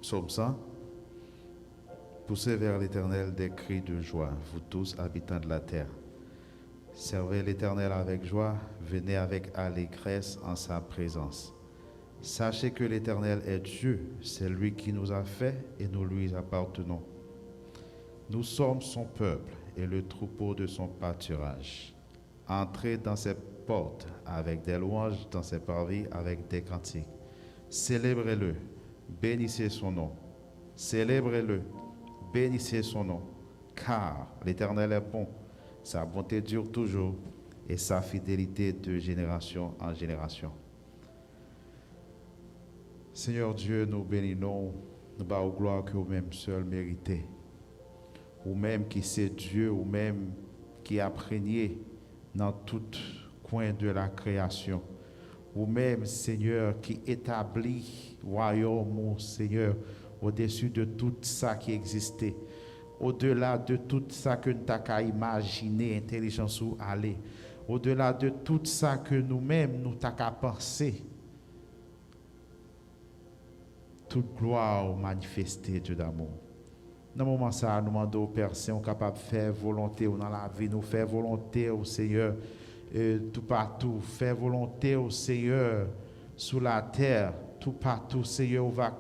Psaume 100. Poussez vers l'Éternel des cris de joie, vous tous habitants de la terre. Servez l'Éternel avec joie, venez avec allégresse en sa présence. Sachez que l'Éternel est Dieu, c'est lui qui nous a fait et nous lui appartenons. Nous sommes son peuple et le troupeau de son pâturage. Entrez dans ses portes avec des louanges, dans ses parvis avec des cantiques. Célébrez-le, bénissez son nom. Célébrez-le, bénissez son nom. Car l'Éternel est bon, sa bonté dure toujours et sa fidélité de génération en génération. Seigneur Dieu, nous bénissons, nous bâtons gloire que vous-même seul méritez. Vous-même qui c'est Dieu, vous-même qui a prégné dans tout coin de la création. Vous-même, Seigneur, qui établit royaume, Seigneur, au-dessus de tout ça qui existait. Au-delà de tout ça que nous avons imaginé, intelligence ou aller. Au-delà de tout ça que nous-mêmes nous avons pensé. Toute gloire manifestée, Dieu d'amour. Dans le moment ça, nous demandons au Père Saint, capable de faire volonté dans la vie, nous faire volonté au Seigneur tout partout, faire volonté au Seigneur sur la terre, tout partout, Seigneur, où va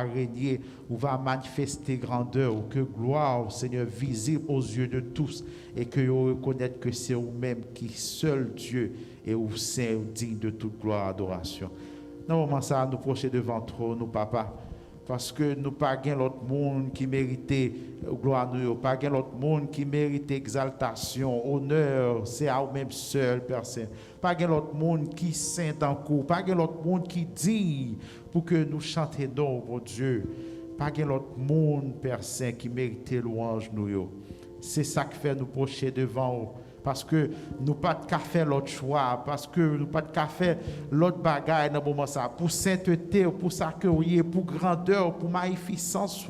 régner, où va manifester grandeur, que gloire, Seigneur, visible aux yeux de tous, et que vous reconnaissez que c'est vous-même qui seul Dieu et vous saint, digne de toute gloire et adoration. Dans le moment ça, nous procher devant toi, nous, papa. Parce que nous pas gain l'autre monde qui méritait gloire, nous pas gain l'autre monde qui mérite exaltation, honneur, c'est à vous-même seul, Père Saint. Pas gain l'autre monde qui saint en cours, pas gain l'autre monde qui dit pour que nous chantions mon Dieu. Pas gain l'autre monde, Père Saint, qui mérite louange nous. C'est ça qui fait nous procher devant vous. Parce que nous pas de faire l'autre choix, parce que nous pas de faire l'autre bagaille dans le moment ça, pour sainteté, pour s'accueillir, pour grandeur, pour magnificence.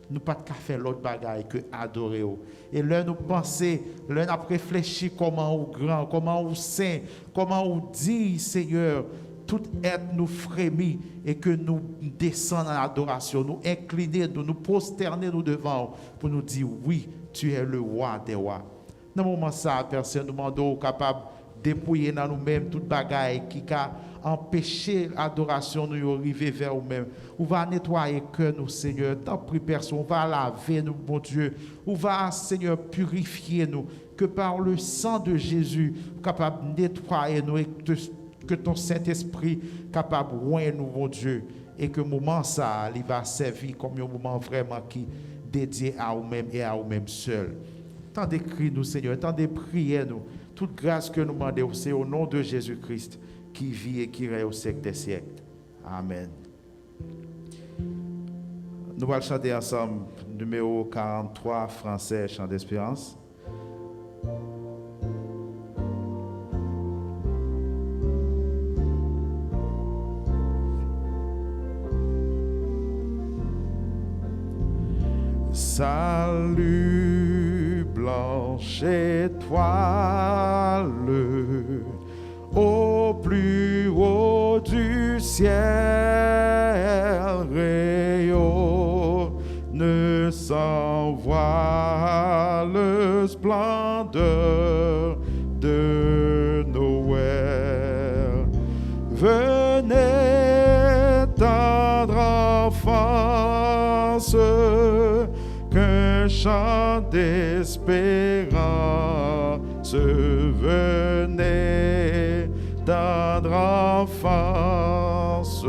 Nous pas de faire l'autre bagaille que adorer. Et là nous penser, là nous réfléchir comment ou grand, comment ou saint, comment ou dit Seigneur, tout être nous frémit et que nous descendons en adoration, nous incliner, nous prosterner nous devant pour nous dire oui, tu es le roi des rois. Dans le moment ça, personne nous demande capable de dépouiller dans nous-mêmes toute bagaille qui a empêché l'adoration de nous arriver vers nous-mêmes. On va nettoyer que nous, Seigneur. Tant pis personne, on va laver nous, bon Dieu. On va, Seigneur, purifier nous. Que par le sang de Jésus, capable de nettoyer nous et que ton Saint-Esprit capable de loin nous, bon Dieu. Et que moment ça, il va servir comme un moment vraiment qui dédié à nous-mêmes et à nous-mêmes seuls. Tant de cris nous, Seigneur, tant de prières nous, toute grâce que nous demandons, c'est au nom de Jésus-Christ qui vit et qui règne au siècle des siècles. Amen. Nous allons chanter ensemble numéro 43, français, chant d'espérance. Salut blanche étoile au plus haut du ciel, rayonne sans voile splendeur de Noël. Venez tendre enfance, qu'un chant d'espérance, venez tendre enfance,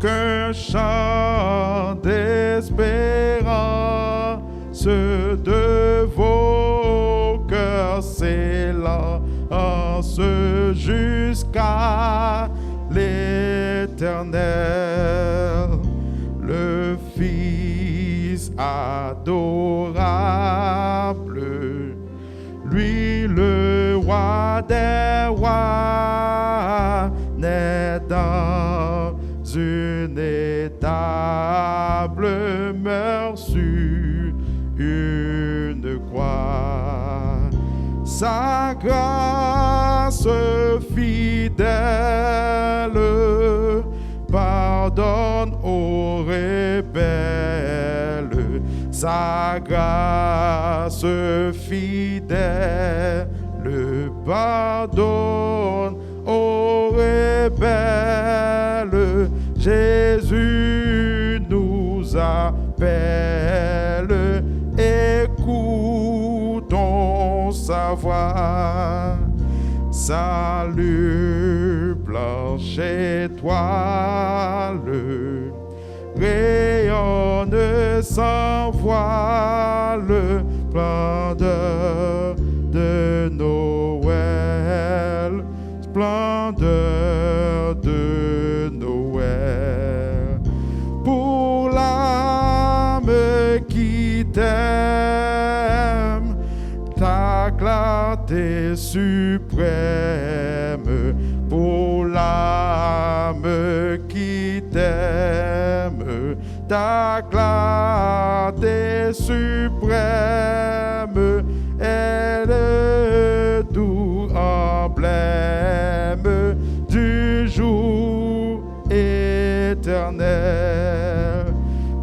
qu'un chant d'espérance de vos cœurs s'élance jusqu'à l'Éternel, le Fils adorable, lui le roi des rois, naît dans une étable, meurt sur une croix. Sa grâce fidèle par pardonne aux rebelles, sa grâce fidèle pardonne aux rebelles. Jésus nous appelle, écoutons sa voix. Salut, blanche étoile, rayonne sans voile, splendeur de Noël, splendeur de Noël. Pour l'âme qui t'aime, ta clarté suprême. Pour l'âme qui t'aime, ta clarté suprême est le doux emblème du jour éternel.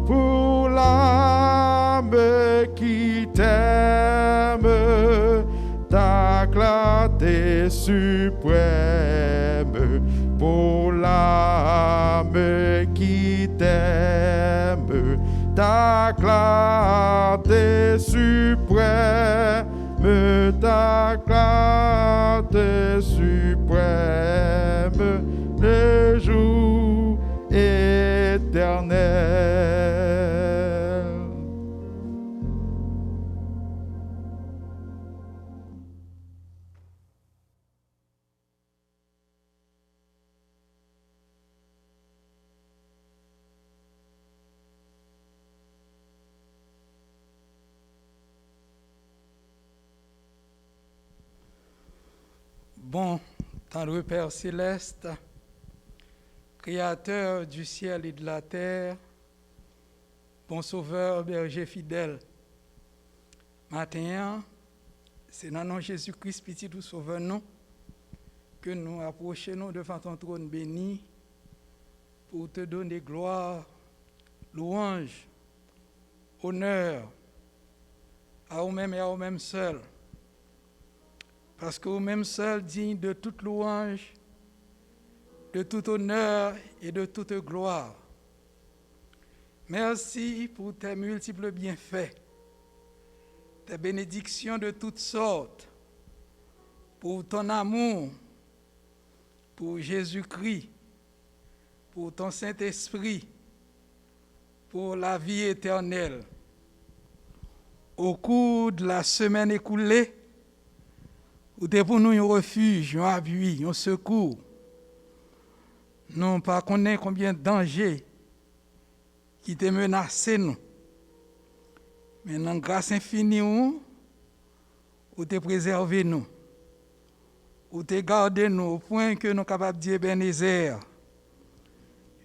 Pour l'âme qui t'aime, ta clarté suprême. Pour l'âme qui t'aime, ta clarté suprême, ta clarté suprême, le jour éternel. Bon, tendre Père céleste, Créateur du ciel et de la terre, bon Sauveur, berger fidèle, matin, c'est dans le nom de Jésus-Christ, petit tout Sauveur, nous, que nous approchons devant ton trône béni pour te donner gloire, louange, honneur à vous-même et à vous-même seul. Parce que vous-même seul digne de toute louange, de tout honneur et de toute gloire. Merci pour tes multiples bienfaits, tes bénédictions de toutes sortes, pour ton amour, pour Jésus-Christ, pour ton Saint-Esprit, pour la vie éternelle. Au cours de la semaine écoulée, ou t'es pour nous un refuge, un appui, un secours. Nous ne connaissons pas combien de dangers qui te menacent nous. Mais dans la grâce infinie, ou te préserver nous, ou te garder nous au point que nous sommes capables de dire Ebenezer.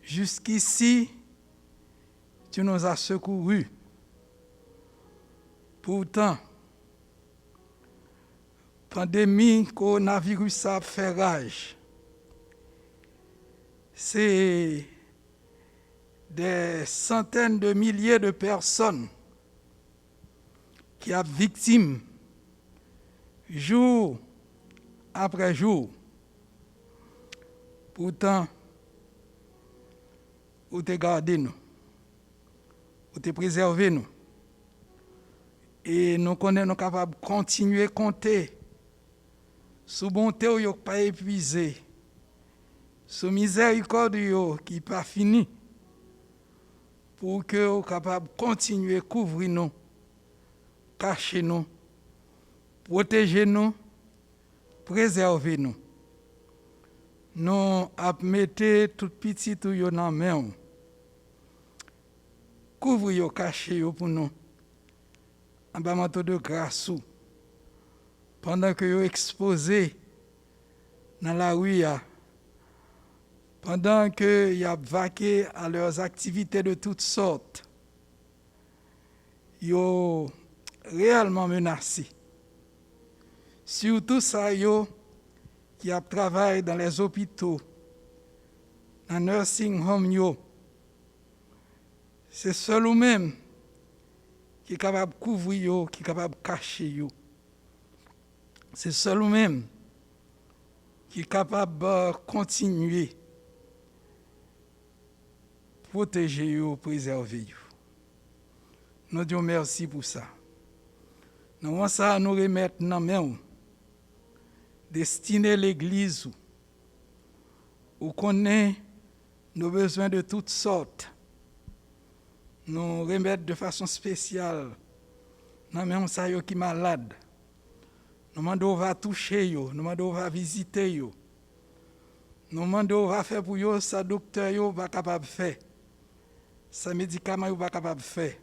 Jusqu'ici, tu nous as secourus. Pourtant, pandémie, coronavirus a fait rage. C'est des centaines de milliers de personnes qui sont victimes jour après jour. Pourtant, vous te gardez nous, vous te préservez nous. Et nous sommes capables de continuer à compter sous bonté ou yo pas épuisé, sous miséricorde qui n'est pas fini, pour que vous capable de continuer à couvrir nous, cacher nous, protéger nous, préserver nous. Nous mettons tout petit tout yo dans main. Couvrir yo, cacher yo pour nous. En bas manteau de grâce. Pendant que vous exposés dans la rue, pendant que vous vaqué à leurs activités de toutes sortes, vous sont réellement menacés. Surtout ça, qui travaillent dans les hôpitaux, dans les nursing homes, C'est seul ou même qui est capable de couvrir, qui est capable de cacher. C'est seul ou même qui est capable de continuer, protéger, préserver. Nous disons merci pour ça. Nous avons ça à nous remettre dans la main, destiner l'Église, où connaît nos besoins de toutes sortes. Nous remettre de façon spéciale dans la main ça qui est malade. Nous demandons va toucher, nous demandons va visiter, nous demandons va faire pour eux ça docteur yo pas capable de faire, ça médicament yo pas capable de faire.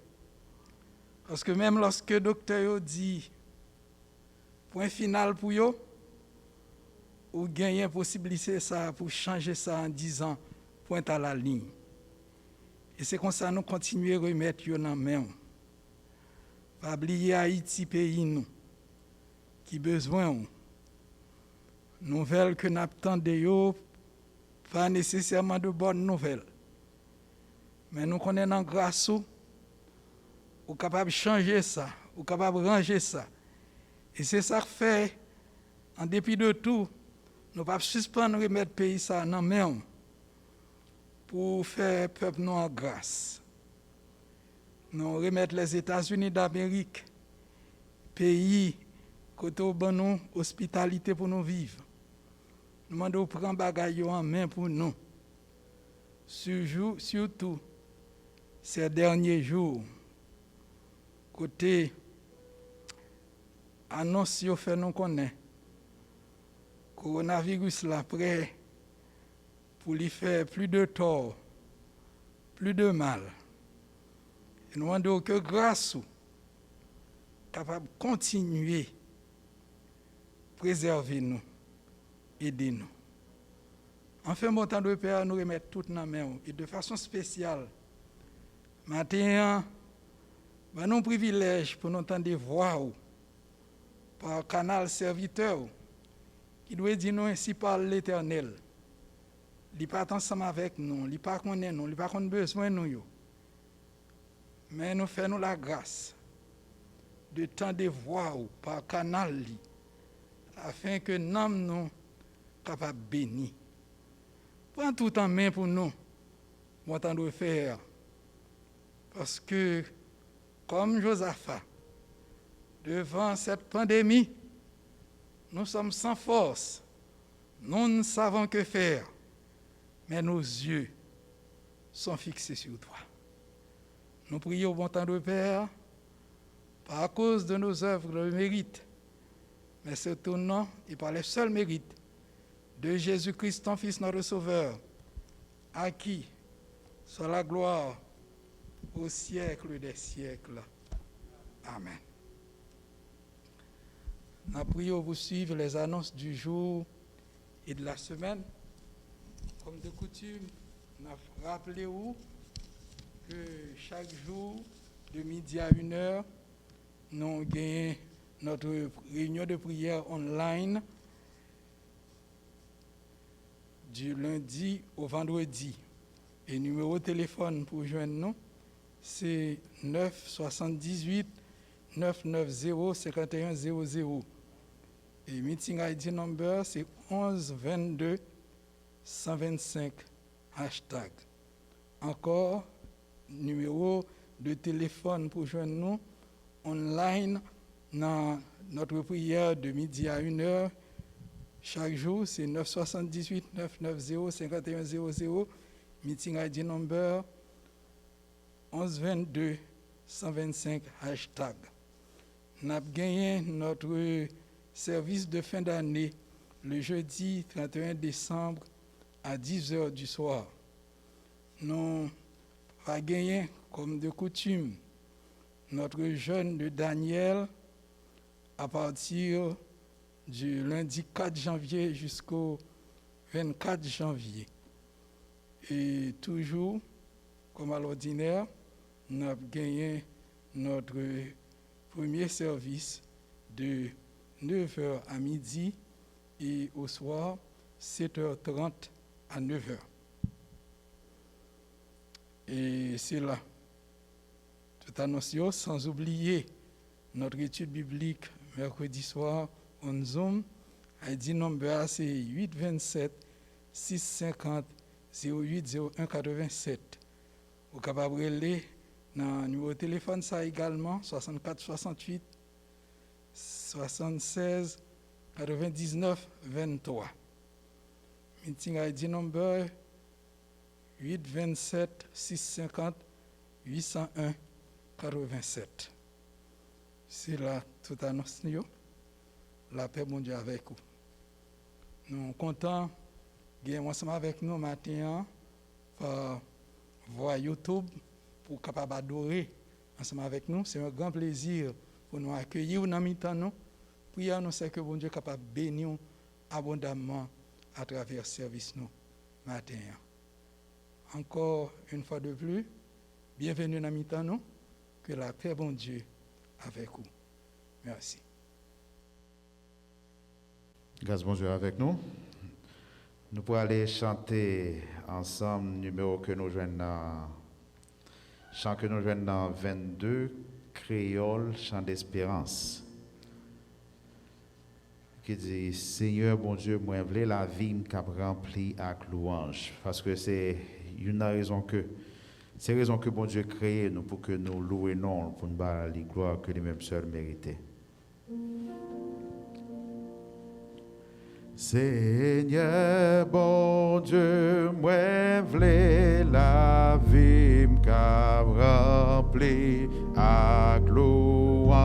Parce que même lorsque le docteur yo dit point final pour eux, ou gagne possibilité ça pour changer ça en disant point à la ligne. Et c'est comme ça que nous continuons à remettre dans la main. Pas oublier Haïti, pays nous, qui besoin nouvelles que nous attendons, pas nécessairement de bonnes nouvelles. Mais nous connaissons grâce ou capable de changer ça, ou capable de ranger ça. Et c'est ça que fait, en dépit de tout, nous ne pouvons pas suspendre remettre le pays ça dans la main pour faire peuple nous en grâce. Nous remettre les États-Unis d'Amérique, pays côté au bon nous, hospitalité pour nous vivre. Nous demandons de prendre bagaille en main pour nous. Surtout ces derniers jours, côté annonce yo fait nous connaît. Coronavirus là prêt pour lui faire plus de tort, plus de mal. Et nous demandons que grâce capable de continuer préserver nous, aider nous. Enfin, bon temps de Père, nous remettre tout dans la main. Et de façon spéciale, maintenant, nous avons un privilège pour nous entendre voix par canal serviteur qui doit dire nous ainsi par l'Éternel. Il n'est pas ensemble avec nous, il n'est pas connaît nous, il n'est pas besoin de nous. Mais nous faisons la grâce de temps de voix par canal afin que nous capables de bénir. Prends tout en main pour nous, bon temps de faire. Parce que, comme Josaphat, devant cette pandémie, nous sommes sans force. Nous ne savons que faire. Mais nos yeux sont fixés sur toi. Nous prions au bon temps de Père, pas à cause de nos œuvres de mérite, mais c'est au nom et par les seuls mérites de Jésus-Christ, ton Fils, notre Sauveur, à qui soit la gloire au siècle des siècles. Amen. Nous prions pour suivre les annonces du jour et de la semaine. Comme de coutume, nous rappelons que chaque jour, de midi à 1h, nous gagnons notre réunion de prière online du lundi au vendredi. Et le numéro de téléphone pour joindre nous, c'est 9 78 990 51 00. Et meeting ID number, c'est 11 22 125 hashtag. Encore, numéro de téléphone pour joindre nous online dans notre prière de midi à 1h. Chaque jour, c'est 978 990 51 00. Meeting ID number 11 22 125 hashtag. Nous avons gagné notre service de fin d'année le jeudi 31 décembre à 10h du soir. Nous avons gagné, comme de coutume, notre jeûne de Daniel à partir du lundi 4 janvier jusqu'au 24 janvier. Et toujours, comme à l'ordinaire, nous avons gagné notre premier service de 9h à midi et au soir 7h30 à 9h. Et c'est là annonce, sans oublier notre étude biblique mercredi soir on Zoom. ID number c'est 827 650 0801 87. Vous pouvez appeler dans le numéro de téléphone ça également 64 68 76 99 23. Meeting ID number 827 650 801 87. C'est là tout annonce. La paix bon Dieu avec vous. Nous sommes contents d'être ensemble avec nous matin par voie YouTube pour capable adorer ensemble avec nous. C'est un grand plaisir pour nous accueillir dans mi-temps nous. Prions nous c'est que bon Dieu capable bénir abondamment à travers ce service nous matin. Encore une fois de plus, bienvenue dans mi-temps nous. Que la paix bon Dieu avec vous. Merci. Grâce bon Dieu avec nous. Nous pourrons aller chanter ensemble numéro que nous jouons dans chant que nous jouons dans 22 créole chant d'espérance qui dit Seigneur bon Dieu moi vle la vie m'cap rempli avec louange parce que c'est une raison que c'est raison que bon Dieu créé nous pour que nous louions pour nous la gloire que lui-même seul méritait. Seigneur bon Dieu, moi v'lais la vie m'ka rempli avec louange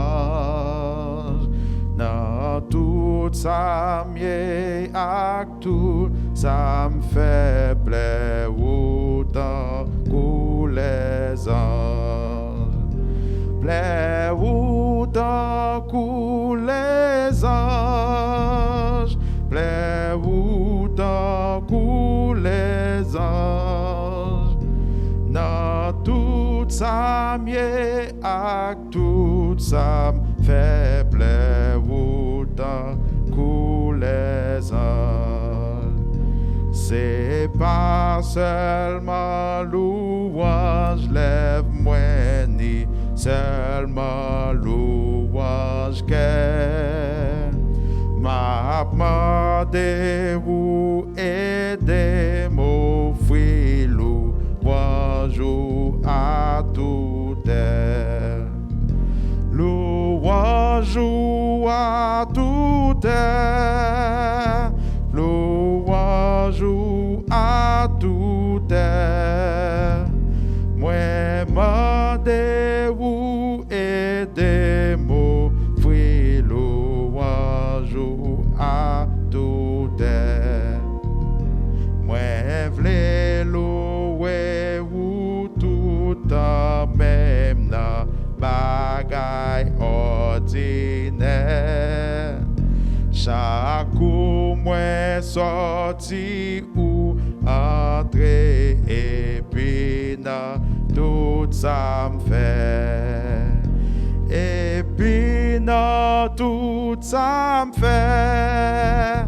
dans tout ça mieux avec tout ça me fait plaisir autant que les anges plaisir autant que les anges plaît autant que les anges dans tout ça mieux avec tout ça fait plaît autant que les anges c'est pas seulement louange lève-moi ni seulement louange qu'est m'a demandé vous aider m'offrir louange à toute terre louange à toute terre louange à toute terre moi demandé vous aider m'offrir louange à toute terre. Moi v'lais louer ou tout en même na bagaille ordinaire. Chaque coup moi sorti ou entrer et puis na tout ça me fait. Et puis dans tout ça me fait.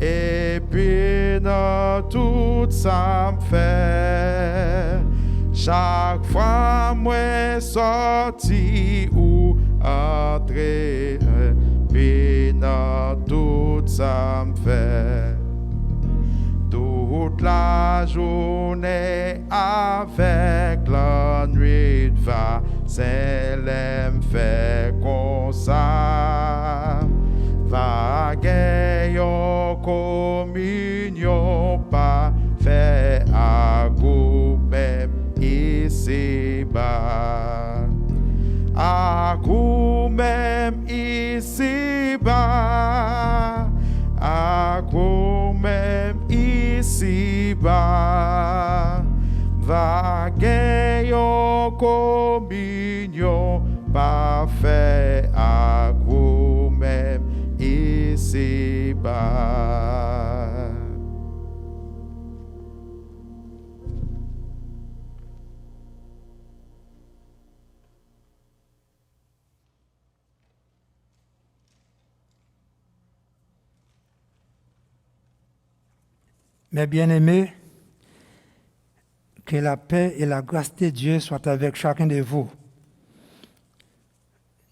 Et puis dans tout ça me fait. Chaque fois moi sorti ou entrer. Puis dans tout ça me fait. Toute la journée avec la nuit va, c'est l'aime fait comme ça. Va gagner communion pas fait à vous même ici bas. À vous même ici bas. À vous même ici bas. Va gagner communion parfait à vous-même ici bas. Mes bien-aimés, que la paix et la grâce de Dieu soient avec chacun de vous.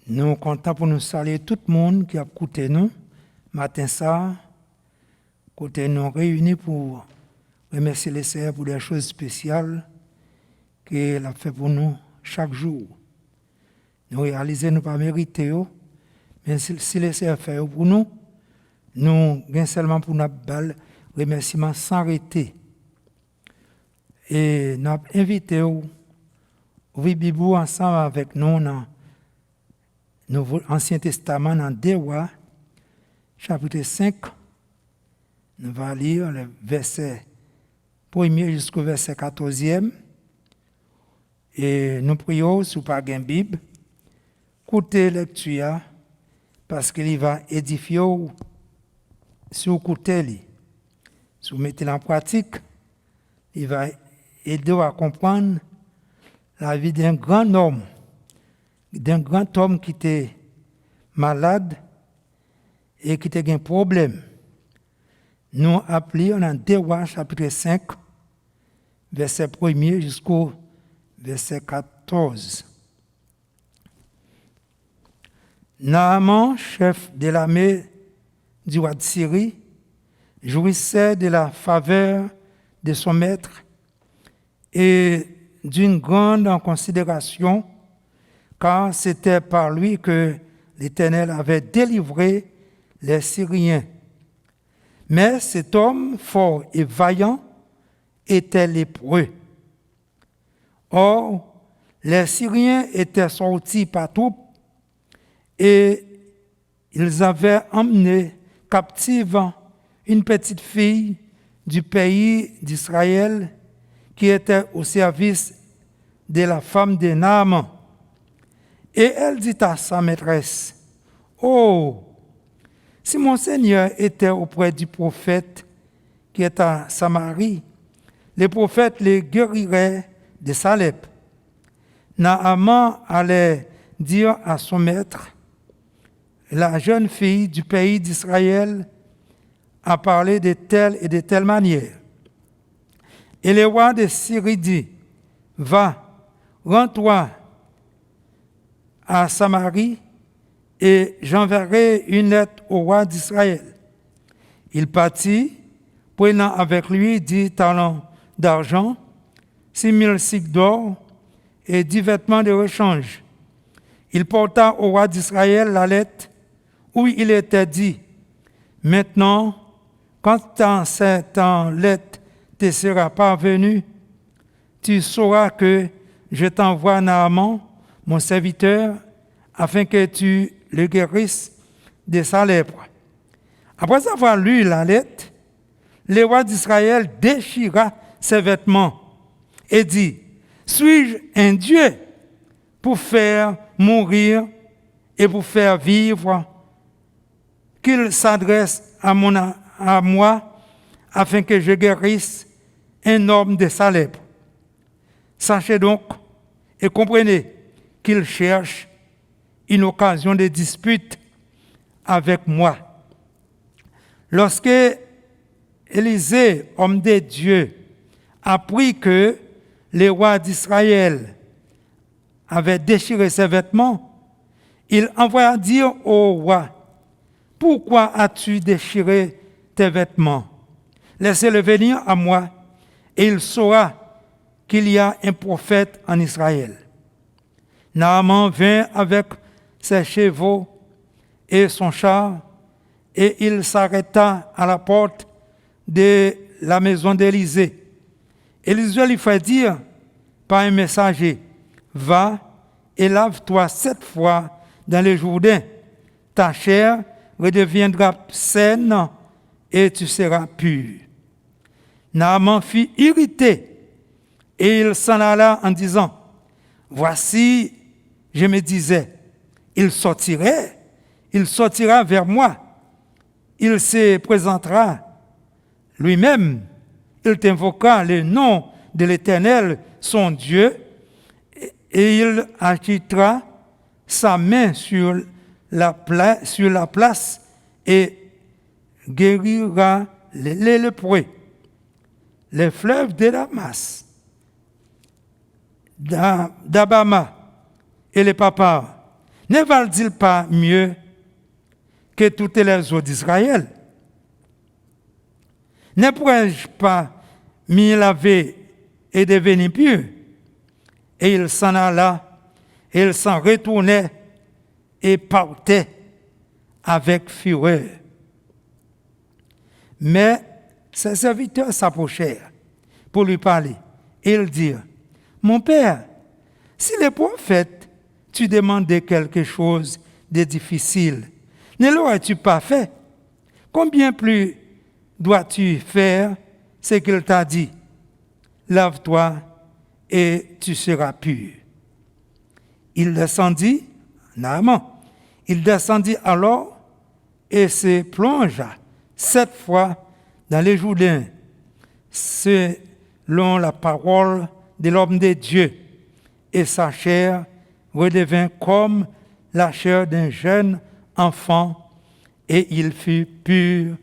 Nous sommes contents pour nous saluer tout le monde qui a écouté nous matin ça, côté nous réunis pour remercier le Seigneur pour des choses spéciales qu'il a fait pour nous chaque jour. Nous réalisons nous pas mériter, mais si le Seigneur fait pour nous, nous gagnons seulement pour nous remerciement sans arrêter. Et nous avons invité à ouvrir Bible ensemble avec nous dans le Ancien Testament, dans 2 Rois, chapitre 5. Nous allons lire le verset 1er jusqu'au verset 14e. Et nous prions, si vous n'avez pas de Bible, écoutez la lecture, parce qu'il va édifier si vous écoutez. Si vous mettez en pratique, il va aider à comprendre la vie d'un grand homme qui était malade et qui avait un problème. Nous appelons dans 2 Rois chapitre 5, verset 1er jusqu'au verset 14. Naaman, chef de l'armée du roi de Syrie, jouissait de la faveur de son maître et d'une grande considération, car c'était par lui que l'Éternel avait délivré les Syriens. Mais cet homme fort et vaillant était lépreux. Or, les Syriens étaient sortis par troupes et ils avaient emmené captive une petite fille du pays d'Israël qui était au service de la femme de Naaman. Et elle dit à sa maîtresse, « Oh, si mon Seigneur était auprès du prophète qui est à Samarie, le prophète les guérirait de sa lèpre. » Naaman allait dire à son maître, « La jeune fille du pays d'Israël a parlé de telle et de telle manière. » Et le roi de Syrie dit, « Va, rends-toi à Samarie, et j'enverrai une lettre au roi d'Israël. » Il partit, prenant avec lui 10 talents d'argent, 6 cycles d'or et 10 vêtements de rechange. Il porta au roi d'Israël la lettre où il était dit, « Maintenant, quand cette lettre te sera parvenue, tu sauras que je t'envoie Naaman, mon serviteur, afin que tu le guérisses de sa lèpre. » Après avoir lu la lettre, le roi d'Israël déchira ses vêtements et dit, « Suis-je un Dieu pour faire mourir et pour faire vivre, qu'il s'adresse à moi afin que je guérisse un homme de sa lèpre. Sachez donc et comprenez qu'il cherche une occasion de dispute avec moi. » Lorsque Élisée, homme de Dieu, apprit que le roi d'Israël avait déchiré ses vêtements, il envoya dire au roi, « Pourquoi as-tu déchiré tes vêtements? Laissez-le venir à moi, et il saura qu'il y a un prophète en Israël. » Naaman vint avec ses chevaux et son char, et il s'arrêta à la porte de la maison d'Élisée. Élisée lui fait dire par un messager, « Va et lave-toi 7 fois dans le Jourdain. Ta chair redeviendra saine et tu seras pur. » Naaman fut irrité et il s'en alla en disant, « Voici, je me disais, il sortira vers moi, il se présentera lui-même, il t'invoquera le nom de l'Éternel, son Dieu, et il agitera sa main sur la place et guérira les lépreux. Les fleuves de Damas, d'Abama et les papas, ne valent-ils pas mieux que toutes les eaux d'Israël? Ne pourrais-je pas m'y laver et devenir pur? Et il s'en alla, et il s'en retournait et partait avec fureur. Mais ses serviteurs s'approchèrent pour lui parler. Et ils dirent, « Mon père, si les prophètes tu demandais quelque chose de difficile, ne l'aurais-tu pas fait? Combien plus dois-tu faire ce qu'il t'a dit? Lave-toi et tu seras pur. » Il descendit, Naaman, il descendit alors et se plongea 7 fois dans les Jourdains, selon la parole de l'homme de Dieu, et sa chair redevint comme la chair d'un jeune enfant, et il fut pur,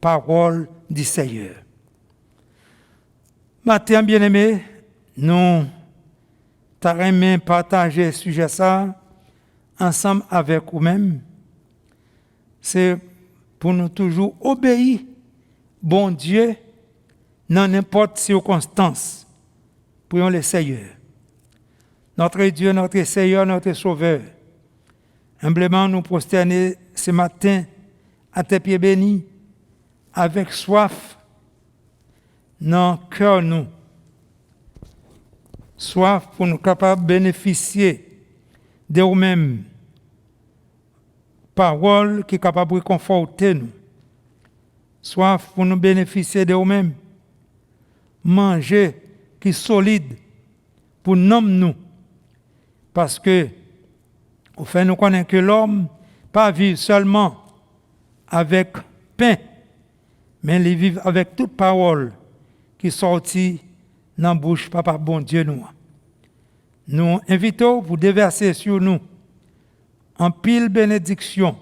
parole du Seigneur. Matin, bien-aimé, nous t'aimons partager ce sujet ça ensemble avec vous-même. C'est pour nous toujours obéir, bon Dieu, dans n'importe circonstance. Prions le Seigneur. Notre Dieu, notre Seigneur, notre Sauveur, humblement nous prosterner ce matin à tes pieds bénis, avec soif dans le cœur nous. Soif pour nous capables de bénéficier de nous-mêmes. Parole qui est capable de réconforter nous. Soif pour nous bénéficier de nous-mêmes. Manger qui est solide pour nous. Parce que, au fait, nous connaissons que l'homme pas vivre seulement avec pain, mais il vit avec toute parole qui sortit dans la bouche Papa bon Dieu nous. Nous invitons pour déverser sur nous en pile bénédiction,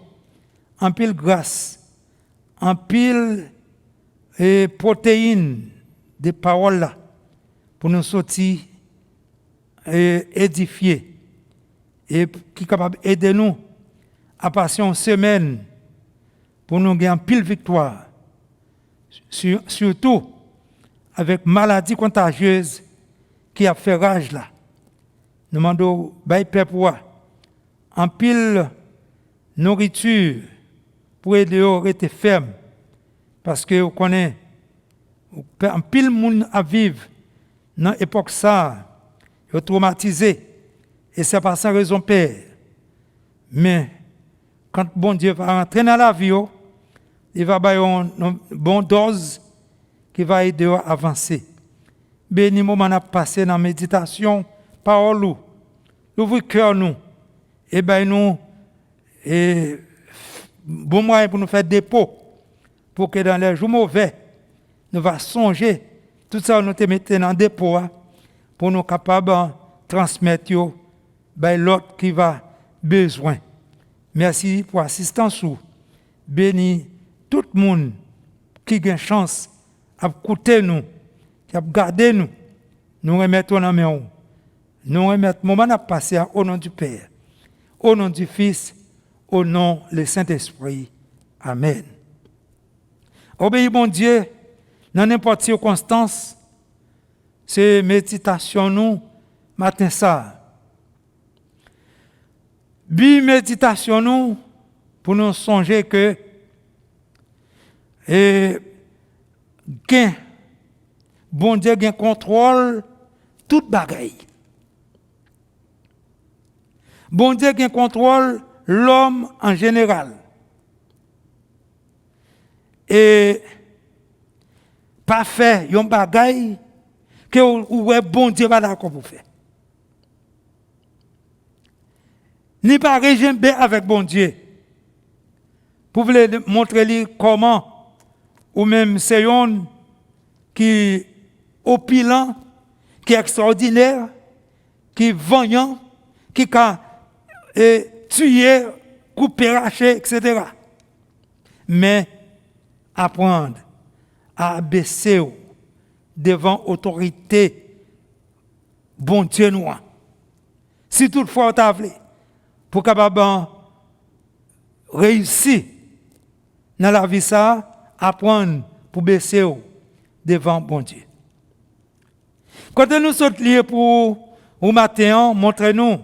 en pile grâce, en pile protéines des paroles là, pour nous sortir et édifier, et qui est capable d'aider nous à passer une semaine pour nous gagner pile victoire, surtout avec maladie contagieuse qui a fait rage là. Nous demandons, en pile nourriture pour aider à rester ferme, parce que vous connaissez, en pile monde à vivre dans l'époque ça, ils sont traumatisés, et c'est pas sans raison père. Mais quand bon Dieu va rentrer dans la vie, il va avoir une bonne dose qui va aider à avancer. Béni moment à passer dans la méditation, parole nous, l'ouvrir cœur nous, et ben nous, et bon moyen pour nous faire dépôt, pour que dans les jours mauvais, nous va songer tout ça nous te mettre dans dépôt pour nous capables de transmettre l'autre qui va besoin. Merci pour l'assistance. Béni tout le monde qui a une chance à écouter nous, qui a gardé nous. Nous remettons dans main. Nous remettons le moment à passer au nom du Père, au nom du Fils, au nom du Saint-Esprit. Amen. Obéis, bon Dieu, dans n'importe quelle circonstance, c'est méditation nous, matin ça. Méditation nous, pour nous songer que bon Dieu gain contrôle toute bagaille. Bon Dieu gain contrôle l'homme en général. Et pas faire yon bagaille que ou bon Dieu va d'accord pour faire. Ni pas régime avec bon Dieu. Pour vous montrer comment ou même c'est un qui opilant, qui est extraordinaire, qui est vaillant, qui a tué, coupé, raché, etc. Mais apprendre à baisser devant autorité, bon Dieu nous. Si toutefois on t'a voulu, pour capable réussir dans la vie ça, apprendre pour baisser devant bon Dieu. Quand nous sommes liés pour au matin, montrez-nous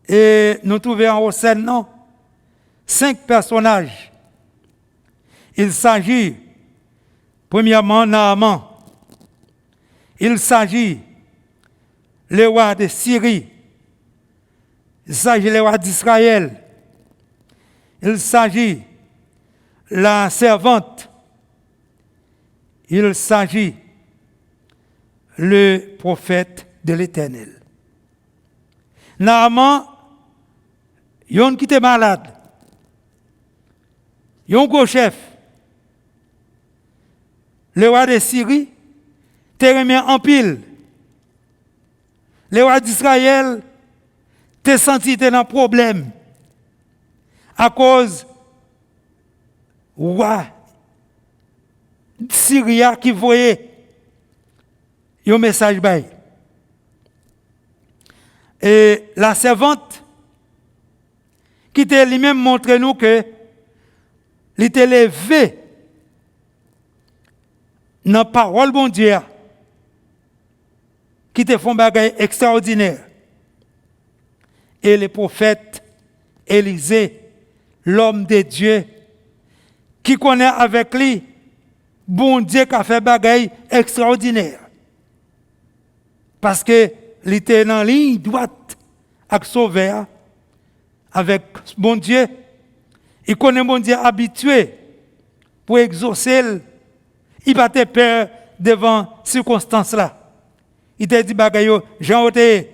et nous trouvons en scène 5 personnages. Il s'agit premièrement Naaman. Il s'agit le roi de Syrie. Il s'agit le roi d'Israël. Il s'agit la servante. Il s'agit le prophète de l'Éternel. Naaman, il y a un qui était malade. Il y a un gros chef. Le roi de Syrie, te remet en pile. Le roi d'Israël, te senti dans un problème. À cause roi Syria qui voyait un message bail. Et la servante qui t'a lui-même montré nous que il était levé dans la parole bon Dieu qui te font bagaille extraordinaire. Et le prophète Élisée, l'homme de Dieu, qui connaît avec lui, bon Dieu qui a fait bagaille extraordinaire. Parce que il était dans la ligne droite avec Sauveur, avec bon Dieu. Il connaît bon Dieu habitué pour exaucer. Il n'a pas peur devant ces circonstances-là. Il t'a dit bagaille, Jean Oté.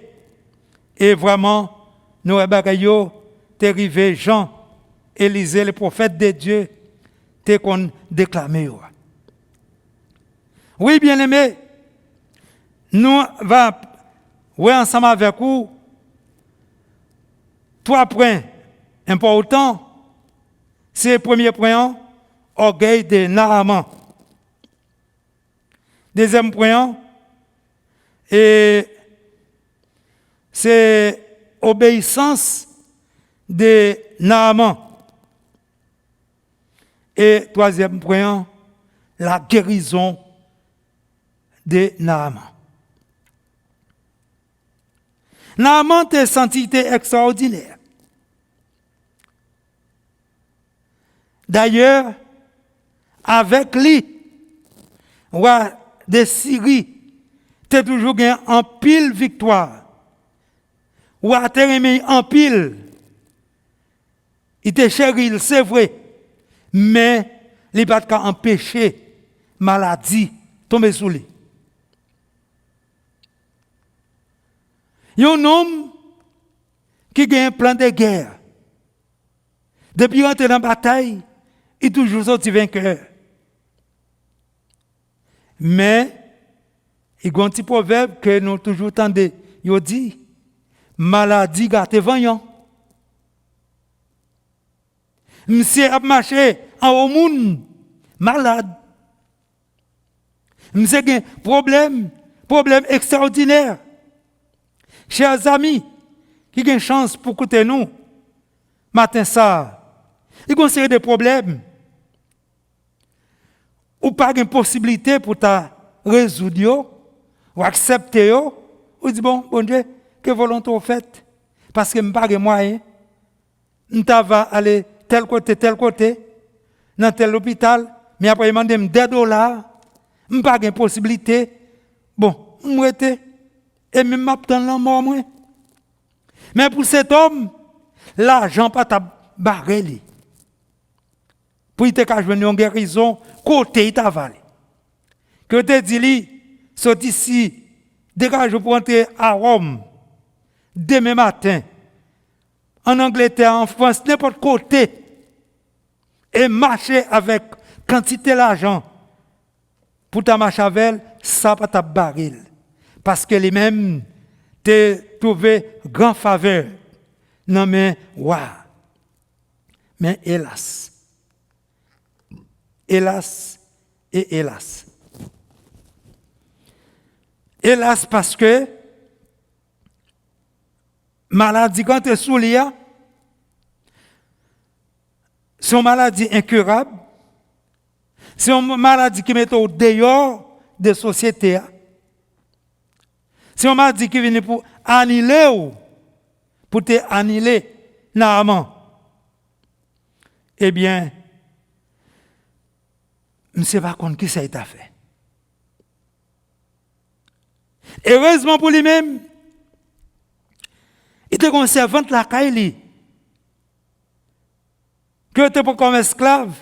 Et vraiment, nous bagaille, t'es arrivé Jean, Élisée, le prophète de Dieu, t'es qu'on déclamé. Oui, bien-aimé, nous allons ensemble avec vous 3 points importants. C'est le premier point, orgueil de Naaman. Deuxième point, c'est obéissance de Naaman. Et troisième point, la guérison de Naaman. Naaman te senti extraordinaire. D'ailleurs, avec lui, roi de Syrie, tu toujours gagné en pile victoire. Roi te remis en pile. Il te chéri, c'est vrai. Mais il n'a pas empêché maladie tomber sous lui. Il y a un homme qui a un plan de guerre. Depuis rentrer dans la bataille, il est toujours sorti vainqueur. Mais, il y a un petit proverbe que nous toujours entendons. Il dit, maladie gâte vaillant. Monsieur a marché en haut monde, malade. Monsieur a un problème extraordinaire. Chers amis, qui ont une chance pour écouter nous, matin ça, il y a une série de problèmes. Ou pas de possibilité pour ta résoudre, ou accepter, ou dire bon Dieu, que volonté vous faites? Parce que je n'ai pas de moyens. Je vais aller tel côté, dans tel hôpital, mais après, je demande $2, je n'ai pas de possibilité. Bon, je me rete, et même je dans la mort. Mais pour cet homme, l'argent pas ta barré. Pour qu'il te jouer une guérison, côté il t'a valé. Que te dit, sorti ici, dégage pour entrer à Rome, demain matin, en Angleterre, en France, n'importe côté, et marcher avec quantité d'argent pour ta marche avec elle, ça pas ta baril. Parce que les mêmes te trouvé grand faveur. Non mais, waouh. Mais hélas. Hélas et hélas. Hélas parce que maladie quand tu es sous lui, c'est une maladie incurable. C'est une maladie qui met au dehors des sociétés. C'est une maladie qui vient pour annihiler ou pour te annihiler normalement. Eh bien, je ne sais pas contre qui ça a été fait. Heureusement pour lui-même, il était comme servante la Kaili, que était pour comme esclave,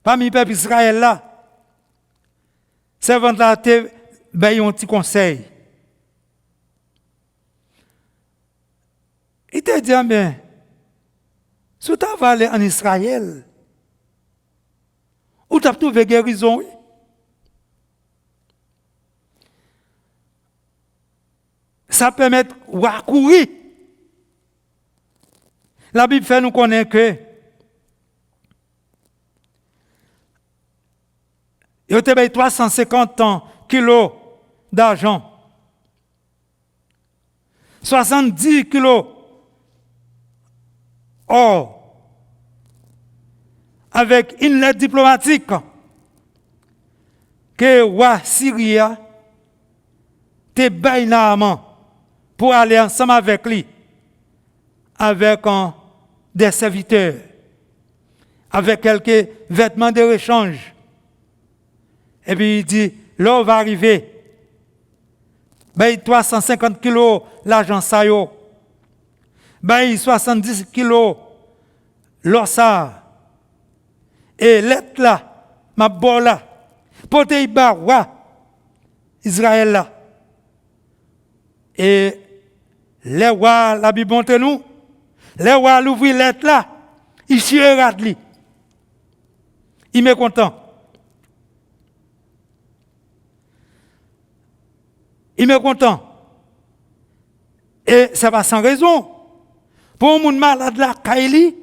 parmi le peuple Israël là. Servante là, te ben un petit conseil. Il te dit, mais, si tu vas aller en Israël, où tu as trouvé guérison? Ça permet de courir. La Bible fait nous connaître que il y a 350 kilos d'argent, 70 kilos or, avec une lettre diplomatique que roi Syria te baille pour aller ensemble avec lui, avec des serviteurs, avec quelques vêtements de rechange. Et puis il dit, là on va arriver, ben 350 kilos l'argent ça yo, ben 70 kilos l'ossa, et l'être là, ma bolle là, pour te y barwa, Israël là. Et les rois, la Bible montre nous, les rois l'ouvrir l'être là, il regarde lui. Il est content. Il est content. Et ça va sans raison. Pour un monde malade la Kaili,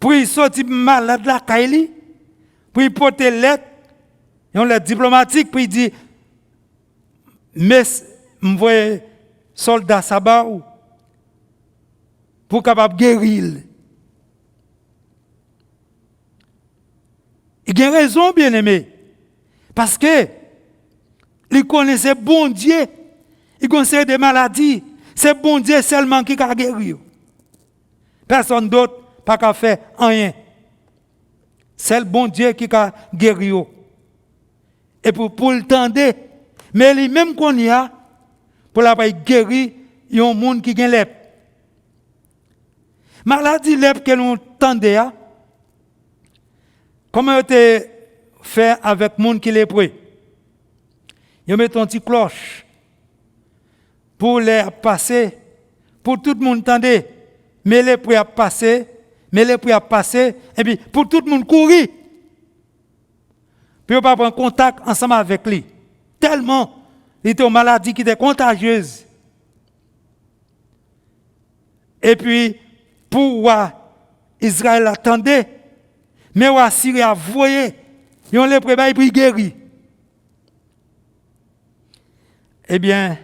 pour il sortir malade la Kaili, pour il porter lettre, une lettre diplomatique, pour il dit, mais m'voye soldat Sabah pour capable guérir. Il a raison, bien aimé, parce que il connaissait bon Dieu, il connaissait des maladies, c'est bon Dieu seulement qui a guéri. Personne d'autre pas qu'à faire rien. C'est le bon Dieu qui a guéri. Et pour le tendre, mais lui-même qu'on y a, pour la guérir, il y a un monde qui a lèpre. Maladie lèpre que nous tendons, comment tu fait avec le monde qui est lépreux? Ils mettent une petite cloche pour les passer, pour tout le monde tendre, mais les prix à passer, et puis pour tout le monde courir. Puis on pas prendre contact ensemble avec lui. Tellement, il était une maladie qui était contagieuse. Et puis, pour Israël attendait, mais Syrie a voyé, ils ont les préparés pour guérir. Eh bien,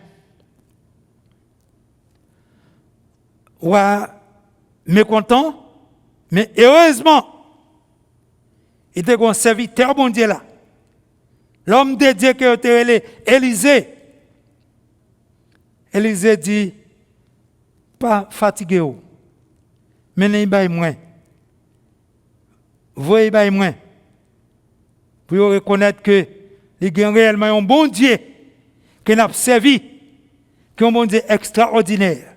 mécontent, mais heureusement, il était un serviteur bon Dieu là. L'homme de Dieu qui était Élisée. Élisée dit, pas fatigué, mais ne pas moins. Voyez pas moins. Pour reconnaître que il y a réellement un bon Dieu qui n'a servi, qui est un bon Dieu extraordinaire,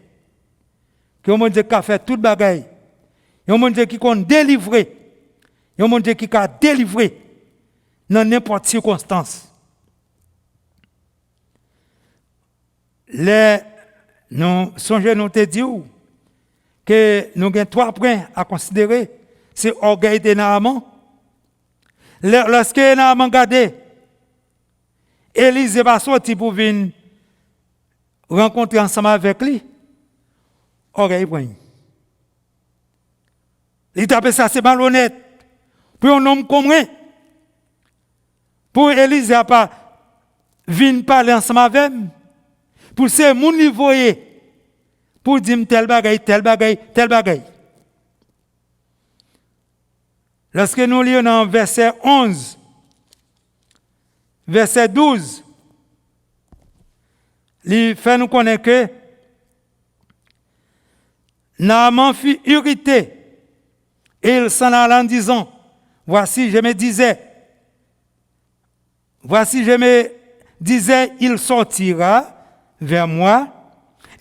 qui est un bon Dieu qui a fait toute bagaille, un bon Dieu qui a délivré, un bon Dieu qui a délivré dans n'importe quelle circonstance. Nous songeons, nous te disons que nous avons 3 points à considérer. C'est l'orgueil de Naaman. Lorsque Naaman regardait, Élise va sortir pour venir rencontrer ensemble avec lui. Orgueil point. Il tape ça, c'est malhonnête. Pour un homme comme moi, pour Élise, pas venir parler ensemble avec lui. Pour ces moun li voye, pour dire tel bagay, tel bagay, tel bagay. Lorsque nous lisons dans verset 11, verset 12, il fait nous connaître que Naaman fut irrité et il s'en alla en disant, voici je me disais, il sortira vers moi,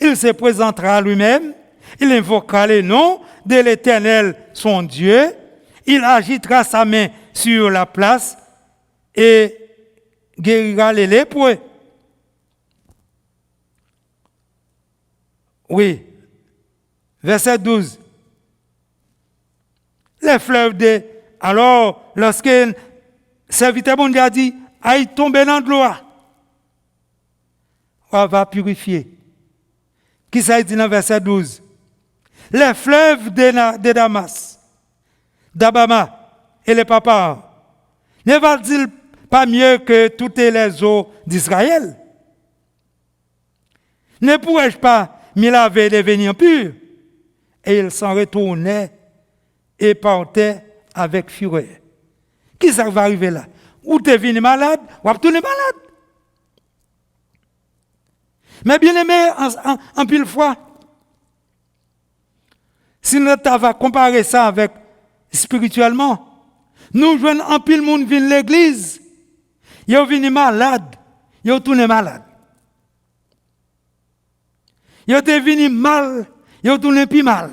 il se présentera à lui-même, il invoquera le nom de l'Éternel son Dieu, il agitera sa main sur la place et guérira les lépreux. Oui, verset 12. Les fleuves de... Alors, lorsque le serviteur bon Dieu a dit, aïe tomber dans de l'eau, on va purifier. Qui ça dit dans verset 12? Les fleuves de Damas, d'Abama et les papas, ne valent-ils pas mieux que toutes les eaux d'Israël? Ne pourrais-je pas m'y laver et devenir pur? Et il s'en retournait et partait avec fureur. Qui ça va arriver là? Ou tu es venu malade, ou tu es malade. Mais bien aimé, en pile fois, si nous va comparer ça avec spirituellement, nous jouons en pile monde vient l'église, ils sont venus malades, ils sont tournés malades. Ils sont venus mal, ils sont tournés plus mal.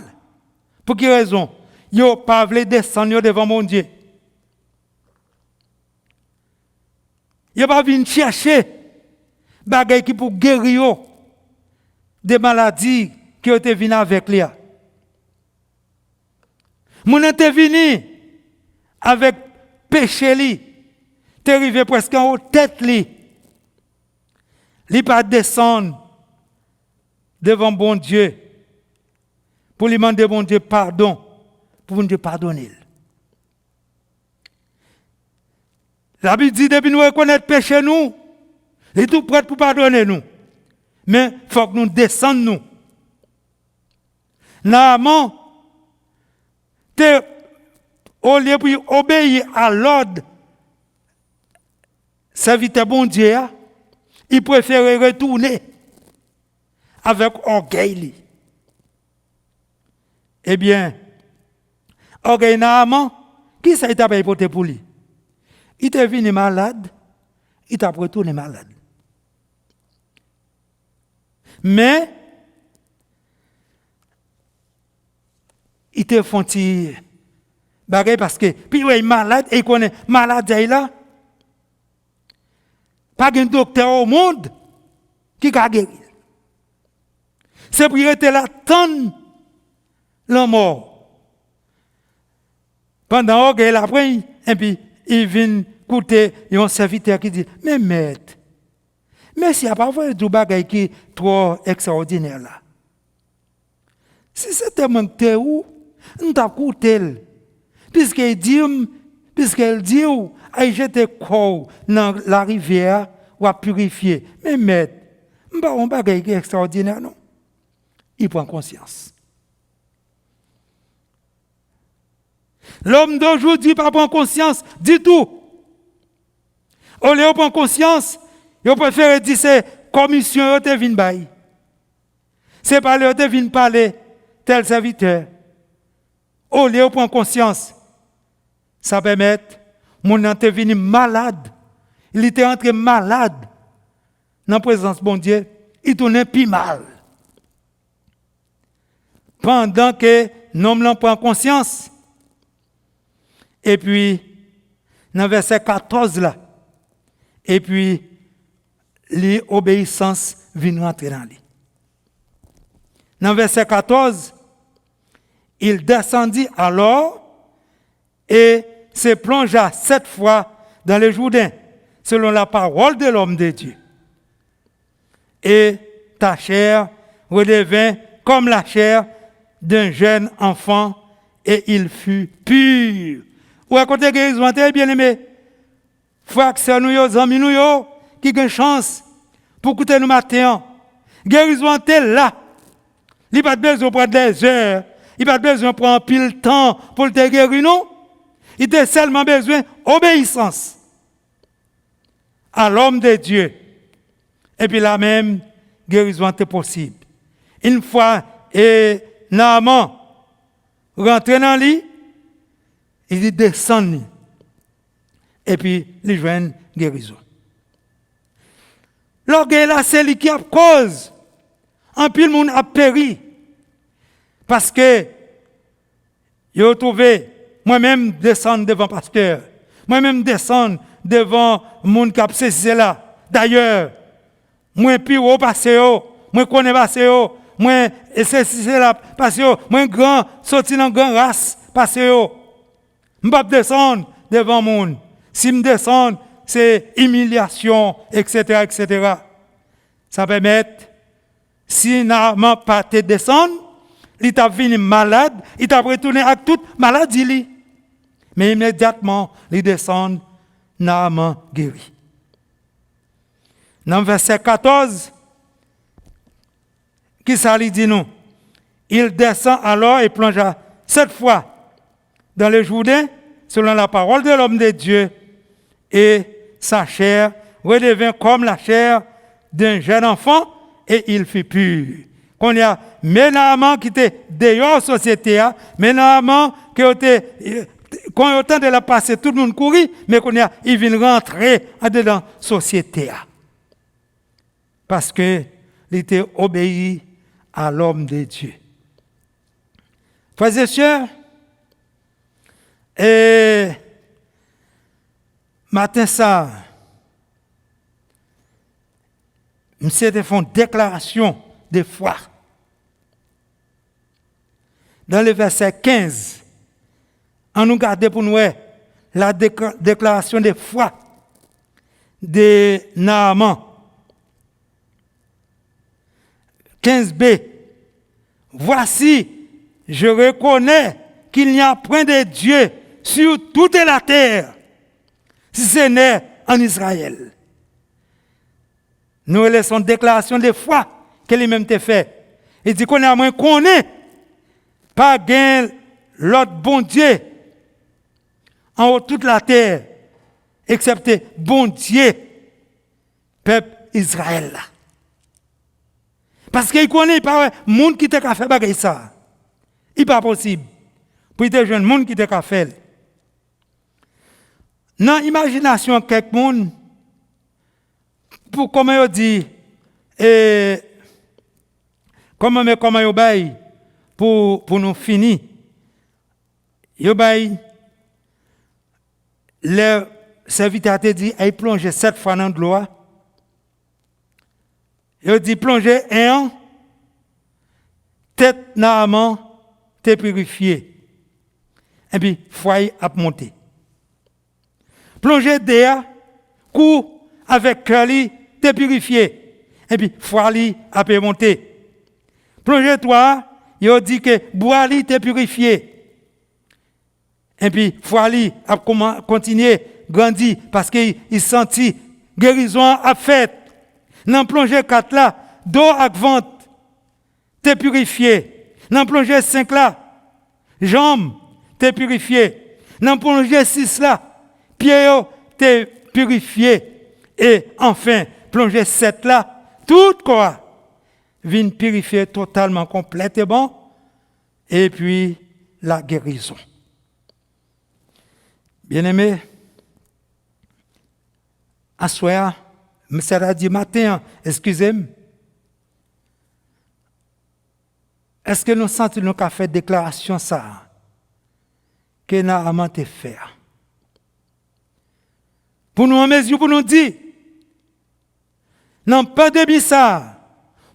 Pour quelle raison? Ils n'ont pas voulu descendre devant mon Dieu. Ils n'ont pas voulu chercher des choses qui pour guérir des maladies qui ont été venues avec lui. Mon était venu avec péché li, t'es arrivé presque en haut tête li. Li pas descendre devant bon Dieu pour lui demander bon Dieu pardon, pour bon Dieu pardonner. La Bible dit depuis nous reconnaître péché nous, il est tout prêt pour pardonner nous. Mais il faut que nous descendions nous. Naaman, au lieu pour obéir à l'ordre, serviteur bon Dieu, il préférait retourner avec orgueil. Eh bien, orgueil Naaman, qui ça t'a pas porté pour lui? Il était venu malade, il t'a retourné malade. Mais, il te font bagay parce que, puis il est malade, et il connaît malade là. Pas de docteur au monde qui a guéri. C'est pour être là, tant la mort. Pendant qu'il a pris, et puis il vient écouter un serviteur qui dit, mais maître, mais s'il n'y a pas de bagay qui est trop extraordinaire là. Si c'était mon terre où, nous t'avons écouté. Puisqu'il dit, aïe jeter corps dans la rivière ou à purifier. Mais maître, pas un bagay qui est extraordinaire non. Il prend conscience. L'homme d'aujourd'hui pas prend conscience du tout. Au lieu de prendre conscience, il préfère dire c'est commission qui vient bailler. C'est pas le qui vient parler tel serviteur. Au lieu de prendre conscience, ça permet mon ante venu malade. Il était entré malade dans la présence de bon Dieu. Il tournait plus mal. Pendant que l'homme prend conscience. Et puis, dans le verset 14 là, et puis, l'obéissance vient rentrer dans lui. Dans le verset 14, il descendit alors et se plongea 7 fois dans le Jourdain, selon la parole de l'homme de Dieu. Et ta chair redevint comme la chair d'un jeune enfant, et il fut pur. Ou à côté guérison, bien aimé, frères, sœurs, nous, amis, nous, qui ont chance pour écouter nous matin, Guérison est là. Il n'y a pas besoin de prendre des heures. Il n'y a pas besoin de prendre pile de temps pour te guérir, non? Il a seulement besoin d'obéissance à l'homme de Dieu. Et puis la même guérison est possible. Une fois, Naaman rentre dans le lit, il dit descend. Et puis, il joue une guérison. L'orgueil là, c'est lui qui a cause. En pile, le monde a péri. Parce que, il a trouvé, moi-même descendre devant le pasteur. Moi-même descendre devant le monde qui a saisi là. D'ailleurs, moi, pire au passé, moi, connais passé, moi, saisi là, passé, moi, grand, sorti dans grande race, passé. Je ne peux pas descendre devant le monde. Si je descends, c'est humiliation, etc., etc. Ça permet, si Naaman pas te descendre, il t'a venu malade, il t'a retourné avec toute maladie. Mais immédiatement, il descend, Naaman guéri. Dans le verset 14, qui ça lui dit nous? Il descend alors et plongea 7 fois dans le Jourdain, selon la parole de l'homme de Dieu, et sa chair redevint comme la chair d'un jeune enfant, et il fut pur. Qu'on y a Naaman qui était dehors de la société, mais Naaman qui était, quand il y a temps de la passer, tout le monde courit, mais qu'on y a, il vient rentrer dans la société. Parce qu'il était obéi à l'homme de Dieu. Frères et sœurs, et matin ça, monsieur te font déclaration de foi. Dans le verset 15, on nous garde pour nous la déclaration de foi de Naaman. 15b. Voici, je reconnais qu'il n'y a point de Dieu sur toute la terre, si ce n'est en Israël. Nous laissons déclaration de foi que lui-même t'a fait. Il dit qu'on a moins qu'on est, pas gain l'autre bon Dieu en haut de toute la terre, excepté bon Dieu, peuple Israël. Parce qu'il connaît pas le monde qui t'a fait bagay ça. Il n'est pas possible. Pour te jeune monde qui t'a fait. Dans l'imagination quelques monde, pour comment on dit, comment on bail pour nous finir. Yo bail le serviteur te dit il plonger 7 fois dans de l'eau. Il dit plonger un an, tête Naaman te purifié. Et puis foyer a monté. Plonger deux, coup avec cœur te purifié. Et puis foyer a monté. Plonger 3, il dit que bois te purifié. Et puis foyer a continué grandir parce qu'il sentit guérison a fait. Dans plongée 4 là, dos avec ventre, t'es purifié. Dans plongée 5 là, jambes, t'es purifié. Dans plongée 6 là, pieds, t'es purifié. Et enfin, plongée 7 là, tout quoi, vient purifier totalement, complètement. Et puis, la guérison. Bien-aimé, à soir, c'est-à-dire matin, excusez-moi. Est-ce que nous sentons nous qu'à faire déclaration ça? Que Naaman te fait. Pour nous en mesure, pour nous dire, non pas de ça,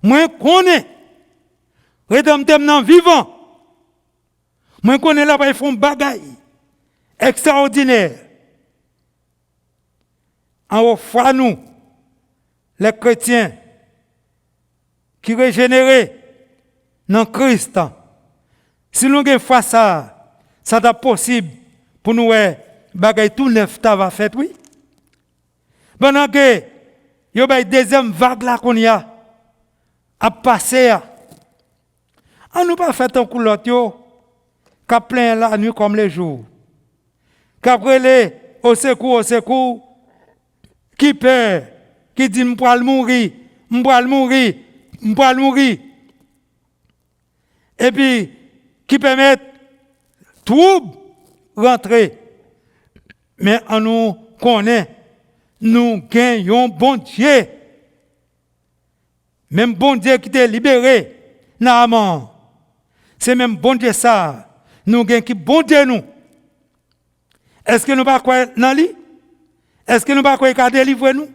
moi connais, rédempteur non vivant, moi connais là-bas ils font bagaille extraordinaire. En haut foi nous, les chrétiens qui régénérés dans Christ, si nous avons fait ça, ça est possible pour nous bagaille tout neuf va fait, oui. Pendant que il y a une deuxième vague là qu'on y a, à passer. On nous pas fait un coup l'autre yo, qu'a plein la nuit comme les jours. Qu'a brûlé au secours, qui peur, qui dit m'poil mourir. Et puis, qui permet tout rentrer. Mais on nous connaît, nous gagnons bon Dieu. Même bon Dieu qui t'a libéré, Naaman. C'est même bon Dieu ça. Nous gagnons qui bon Dieu nous. Est-ce que nous ne pas croire dans lui? Est-ce que nous ne pas croire qu'il a délivré nous?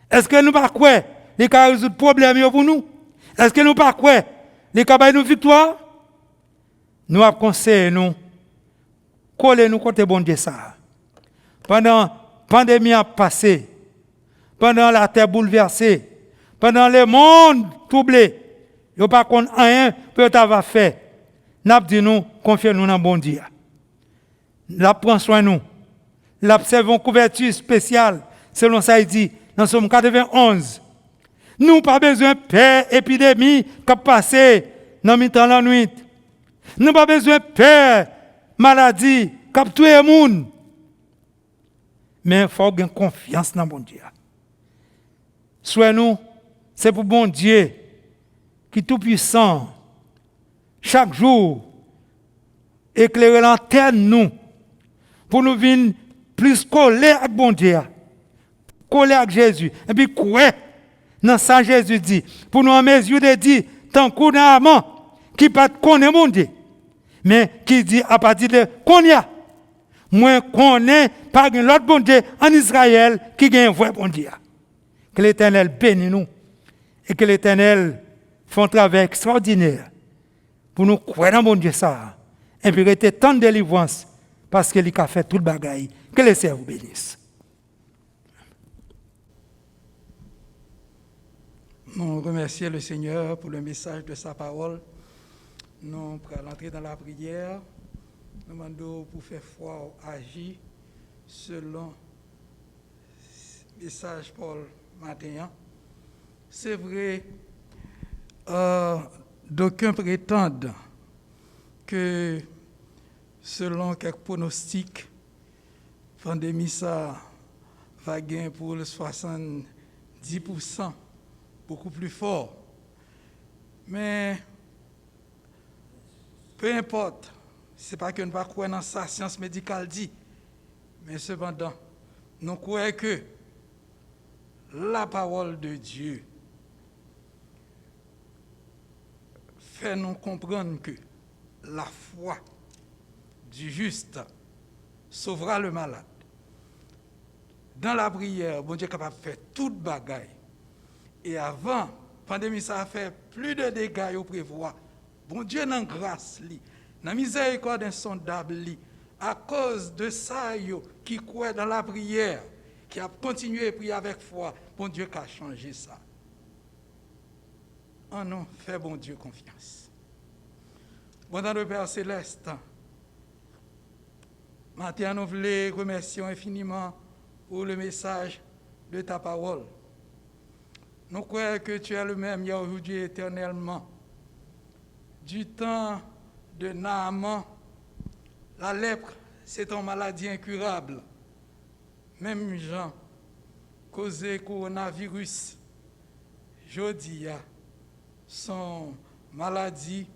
Est-ce que nous ne pas croire qu'il a résoudre le problème pour nous? Est-ce que nous ne pas croire qu'il a nous victoire? Nous avons conseillé nous, coller nous côté bon Dieu ça. Pendant la pandémie a passé, pendant la terre bouleversée, pendant le monde troublé, il n'y a pas rien pour t'avoir fait. Nous avons dit nous, confions-nous dans bon Dieu. Nous prenons soin de nous. Nous observons une couverture spéciale, selon ça il dit, dans Somme 91. Nous n'avons pas besoin de peur, épidémie qui a passé dans le temps de la nuit. Nous n'avons pas besoin de peur, maladie qui a tué le monde. Mais il faut avoir confiance dans bon Dieu. Soit nous, c'est pour bon Dieu qui est tout puissant. Chaque jour, éclairer l'antenne nous pour nous venir plus coller avec bon Dieu, coller avec Jésus. Et puis quoi? Dans ça, Jésus dit, pour nous en mesure de dire, tant qu'on a amant qui ne connaît mon Dieu, mais qui dit à partir de qu'on y a. Moi, connais pas l'autre bon Dieu en Israël qui a un vrai bon Dieu. Que l'Éternel bénisse nous et que l'Éternel fasse un travail extraordinaire pour nous croire dans bon Dieu ça. Et puis rester tant de délivrance parce qu'il a fait tout le bagaille. Que le Seigneur vous bénisse. Nous remercions le Seigneur pour le message de sa parole. Nous allons entrer dans la prière. Nous demandons pour faire foi agir selon le message Paul matin. C'est vrai, d'aucuns prétendent que selon quelques pronostics, la pandémie ça va gagner pour le 70%, beaucoup plus fort. Mais peu importe, ce n'est pas que nous ne pas croire dans ça, science médicale dit, mais cependant, nous croyons que la parole de Dieu fait nous comprendre que la foi du juste sauvera le malade. Dans la prière, bon Dieu est capable de faire toute bagaille. Et avant, la pandémie, ça a fait plus de dégâts au prévoir. Bon Dieu, dans la grâce, dans la miséricorde insondable, à cause de ça, qui croit dans la prière, qui a continué à prier avec foi, bon Dieu qui a changé ça. En nous, fait bon Dieu confiance. Bon dans le Père Céleste, maintenant nous voulons remercier infiniment pour le message de ta parole. Nous croyons que tu es le même hier, aujourd'hui, éternellement. Du temps de Naaman, la lèpre, c'est une maladie incurable. Même gens causé coronavirus, jodi a son maladie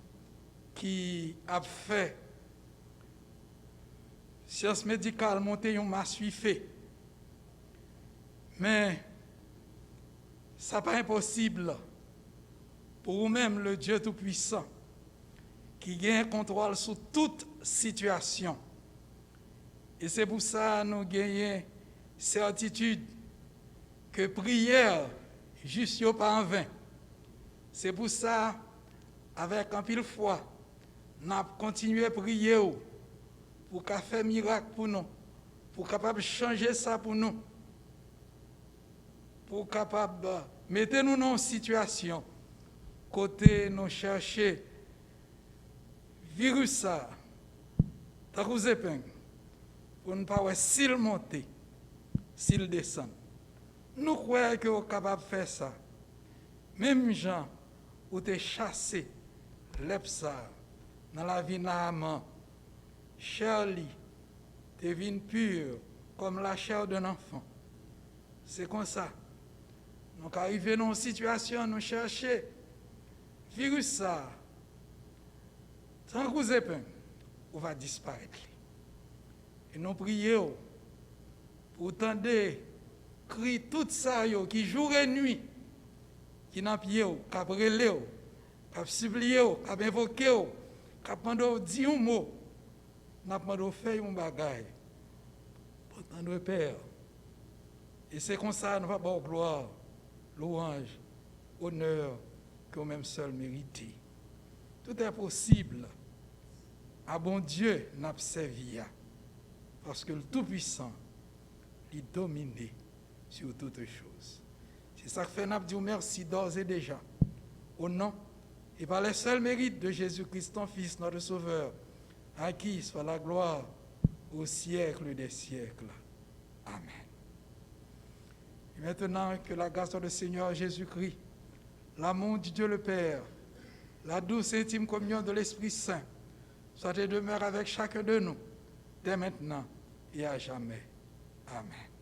qui a fait science médicale monter un masse fait. Mais ça n'est pas impossible pour vous-même, le Dieu Tout-Puissant, qui gagne contrôle sur toute situation. Et c'est pour ça que nous gagnons certitude que prière, juste pas en vain. C'est pour ça, avec un pile foi, nous avons continué à prier pour qu'à faire miracle pour nous, pour capable changer ça pour nous, pour capable mettre nous dans une situation côté nous chercher virus ça, tant que vous épingle, pour ne pas voir s'il monte, s'il descend. Nous croyons que vous êtes capable de faire ça. Même gens, ou te chassé l'epsa dans la vie Naaman. Charlie, te vine pure comme la chair d'un enfant. C'est comme ça. Donc, arrivé dans une situation, nous chercher virus ça, sans gros épin, on va disparaître. Et nous prions pour tendre, cri tout ça, qui jour et nuit, qui n'a pied, qui a brûlé, qui a supplié, qui a invoqué, qui a demandé 10 mots, n'a pas demandé faire un bagage. Pour tendre Père. Et c'est comme ça, nous va avoir gloire, louange, honneur, que nous-mêmes seuls méritons. Tout est possible. À bon Dieu, n'a servi. Parce que le Tout-Puissant, il domine sur toutes choses. C'est ça que fait n'a dit merci d'ores et déjà. Au nom et par les seuls mérites de Jésus-Christ, ton Fils, notre Sauveur, à qui soit la gloire au siècle des siècles. Amen. Et maintenant, que la grâce du Seigneur Jésus-Christ, l'amour de Dieu le Père, la douce et intime communion de l'Esprit Saint, soit et demeure avec chacun de nous, dès maintenant et à jamais. Amen.